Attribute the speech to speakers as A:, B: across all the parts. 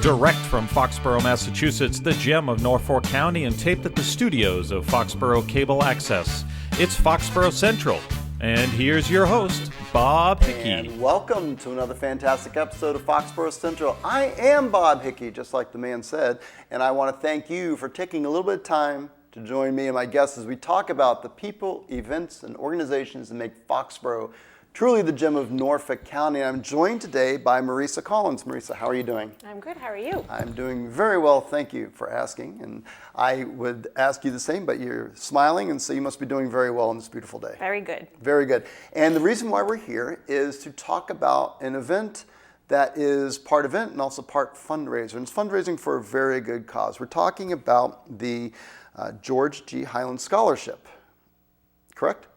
A: Direct from Foxboro, Massachusetts, the gem of Norfolk County, and taped at the studios of Foxboro Cable Access. It's Foxboro Central. And here's your host, Bob Hickey.
B: And welcome to another fantastic episode of Foxboro Central. I am Bob Hickey, just like the man said, and I want to thank you for taking a little bit of time to join me and my guests as we talk about the people, events, and organizations that make Foxboro truly the gem of Norfolk County. I'm joined today by Marisa Collins. Marisa, how are you doing?
C: I'm good. How are you?
B: I'm doing very well. Thank you for asking. And I would ask you the same, but you're smiling, and so you must be doing very well on this beautiful day.
C: Very good.
B: Very good. And the reason why we're here is to talk about an event that is part event and also part fundraiser. And it's fundraising for a very good cause. We're talking about the George G. Hyland Scholarship, correct?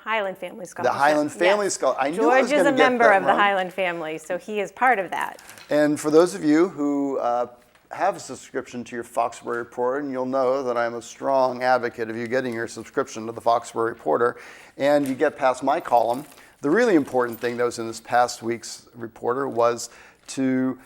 C: Hyland Family Scholarship.
B: The Hyland Family Scholarship. I knew I was
C: George is
B: going
C: a
B: to get
C: member
B: that
C: of the
B: wrong.
C: Hyland family, so he is part of that.
B: And for those of you who have a subscription to your Foxboro Reporter, and you'll know that I'm a strong advocate of you getting your subscription to the Foxboro Reporter, and you get past my column. The really important thing that was in this past week's Reporter was to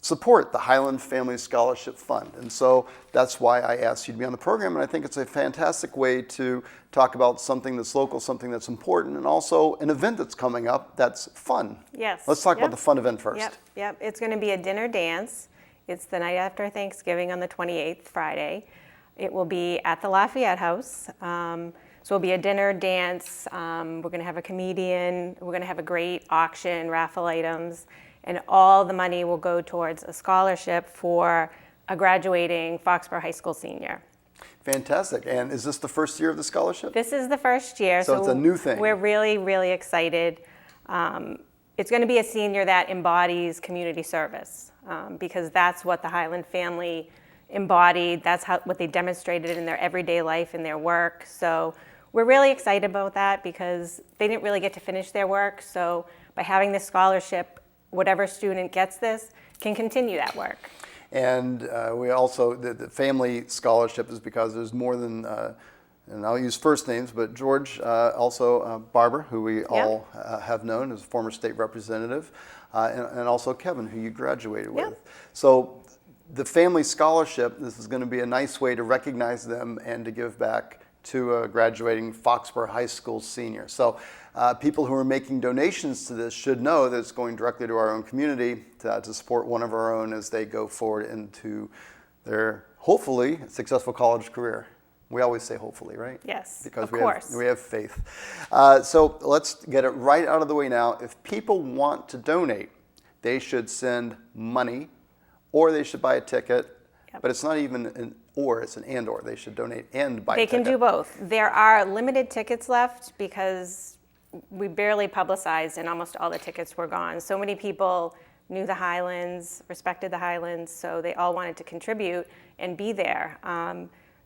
B: support the Hyland Family Scholarship Fund. And so that's why I asked you to be on the program, and I think it's a fantastic way to talk about something that's local, something that's important, and also an event that's coming up that's fun.
C: Yes.
B: Let's talk about the fun event first.
C: Yep. It's going to be a dinner dance. It's the night after Thanksgiving on the 28th, Friday. It will be at the Lafayette House. So it'll be a dinner dance. We're going to have a comedian. We're going to have a great auction, raffle items, and all the money will go towards a scholarship for a graduating Foxboro High School senior.
B: Fantastic. And is this the first year of the scholarship?
C: This is the first year.
B: So it's a new thing.
C: We're really, really excited. It's going to be a senior that embodies community service because that's what the Hyland family embodied. That's what they demonstrated in their everyday life and their work. So we're really excited about that because they didn't really get to finish their work. So by having this scholarship, whatever student gets this can continue that work.
B: And we also, the family scholarship is because there's more than, and I'll use first names, but George, also Barbara, who we all have known as a former state representative, and also Kevin, who you graduated with. So the family scholarship, this is going to be a nice way to recognize them and to give back to a graduating Foxboro High School senior. So people who are making donations to this should know that it's going directly to our own community to support one of our own as they go forward into their, hopefully, successful college career. We always say hopefully, right?
C: Yes,
B: because
C: of course.
B: We have faith. So let's get it right out of the way now. If people want to donate, they should send money or they should buy a ticket. But it's not even an or, it's an and or. They should donate and buy a ticket.
C: They can do both. There are limited tickets left because we barely publicized and almost all the tickets were gone. So many people knew the Hylands, respected the Hylands, so they all wanted to contribute and be there.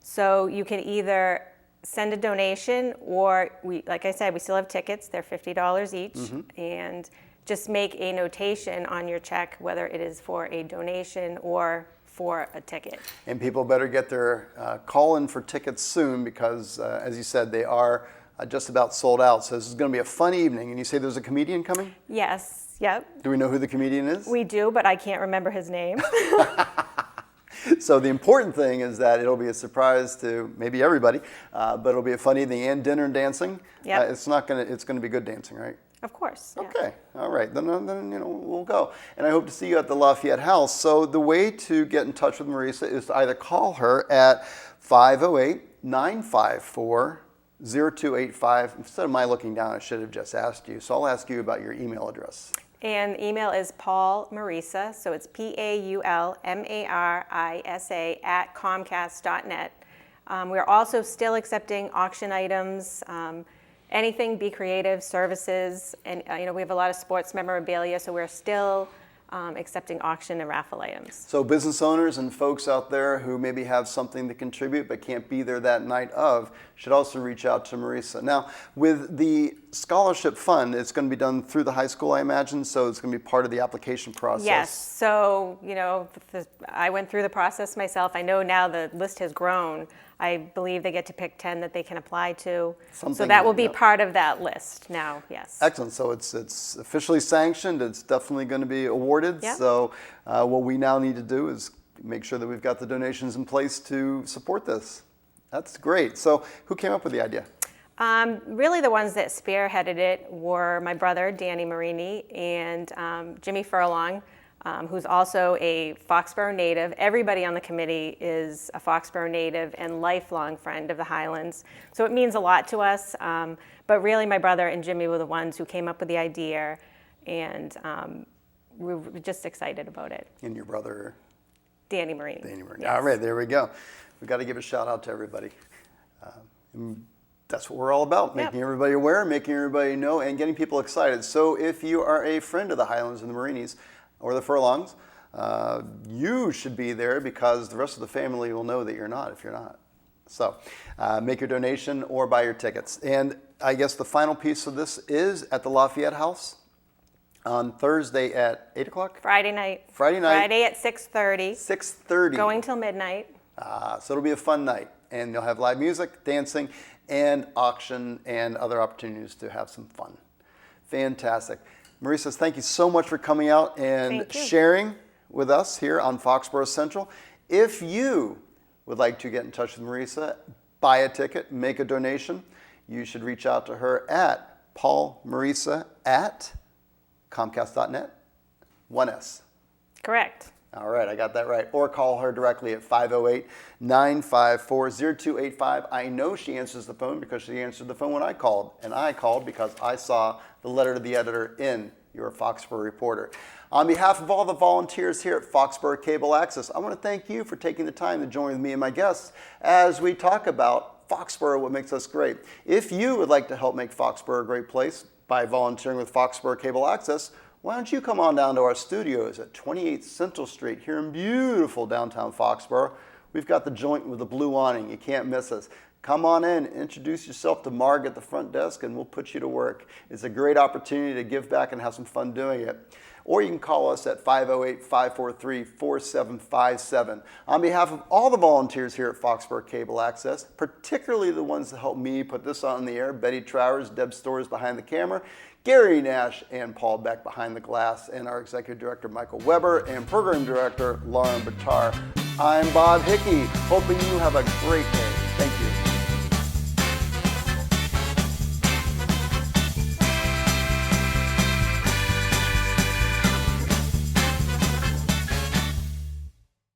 C: So you can either send a donation or, like I said, we still have tickets. They're $50 each. And just make a notation on your check whether it is for a donation or for a ticket. And
B: people better get their call in for tickets soon because, as you said, they are just about sold out. So this is going to be a fun evening. And you say there's a comedian coming?
C: Yes, yep.
B: Do we know who the comedian is?
C: We do, but I can't remember his name.
B: So the important thing is that it'll be a surprise to maybe everybody, but it'll be a fun evening and dinner and dancing.
C: Yep.
B: It's going to be good dancing, right?
C: Of course. Yeah.
B: Okay, all right, then we'll go. And I hope to see you at the Lafayette House. So the way to get in touch with Marisa is to either call her at 508-954-0285. Instead of my looking down, I should have just asked you. So I'll ask you about your email address.
C: And the email is paulmarisa, so it's PAULMARISA @comcast.net. We're also still accepting auction items. Anything Be Creative services, and we have a lot of sports memorabilia, so we're still accepting auction and raffle items. So
B: business owners and folks out there who maybe have something to contribute but can't be there that night of should also reach out to Marisa. Now, with the scholarship fund, it's going to be done through the high school, I imagine, so it's going to be part of the application process.
C: Yes, so I went through the process myself. I know now the list has grown. I believe they get to pick 10 that they can apply to. So
B: Something
C: that will be
B: yep.
C: part of that list now, yes.
B: Excellent. So it's officially sanctioned. It's definitely going to be awarded.
C: Yeah.
B: So what we now need to do is make sure that we've got the donations in place to support this. That's great. So who came up with the idea?
C: Really the ones that spearheaded it were my brother, Danny Marini, and Jimmy Furlong, who's also a Foxboro native. Everybody on the committee is a Foxboro native and lifelong friend of the Highlands. So it means a lot to us. But really my brother and Jimmy were the ones who came up with the idea, and we were just excited about it.
B: And your brother?
C: Danny Marini.
B: Danny Marini.
C: Yes.
B: All right, there we go. We've got to give a shout out to everybody. That's what we're all about, making everybody aware, making everybody know, and getting people excited. So if you are a friend of the Highlands and the Marinis or the Furlongs, you should be there, because the rest of the family will know that you're not if you're not. So make your donation or buy your tickets. And I guess the final piece of this is at the Lafayette House on Thursday at 8 o'clock?
C: Friday night.
B: Friday night.
C: Friday at 6:30.
B: 6:30.
C: Going till midnight.
B: So it'll be a fun night, and you'll have live music, dancing, and auction, and other opportunities to have some fun. Fantastic. Marisa, thank you so much for coming out and sharing with us here on Foxboro Central. If you would like to get in touch with Marisa, buy a ticket, make a donation, you should reach out to her at paulmarisa@comcast.net. 1S.
C: Correct.
B: All right, I got that right. Or call her directly at 508-954-0285. I know she answers the phone because she answered the phone when I called. And I called because I saw the letter to the editor in your Foxboro Reporter. On behalf of all the volunteers here at Foxboro Cable Access, I want to thank you for taking the time to join with me and my guests as we talk about Foxboro, what makes us great. If you would like to help make Foxboro a great place by volunteering with Foxboro Cable Access, why don't you come on down to our studios at 28 Central Street here in beautiful downtown Foxboro. We've got the joint with the blue awning. You can't miss us. Come on in, introduce yourself to Marg at the front desk, and we'll put you to work. It's a great opportunity to give back and have some fun doing it. Or you can call us at 508-543-4757. On behalf of all the volunteers here at Foxboro Cable Access, particularly the ones that helped me put this on the air, Betty Trowers, Deb Storrs behind the camera, Gary Nash and Paul Beck behind the glass, and our Executive Director Michael Weber and Program Director Lauren Batar. I'm Bob Hickey, hoping you have a great day.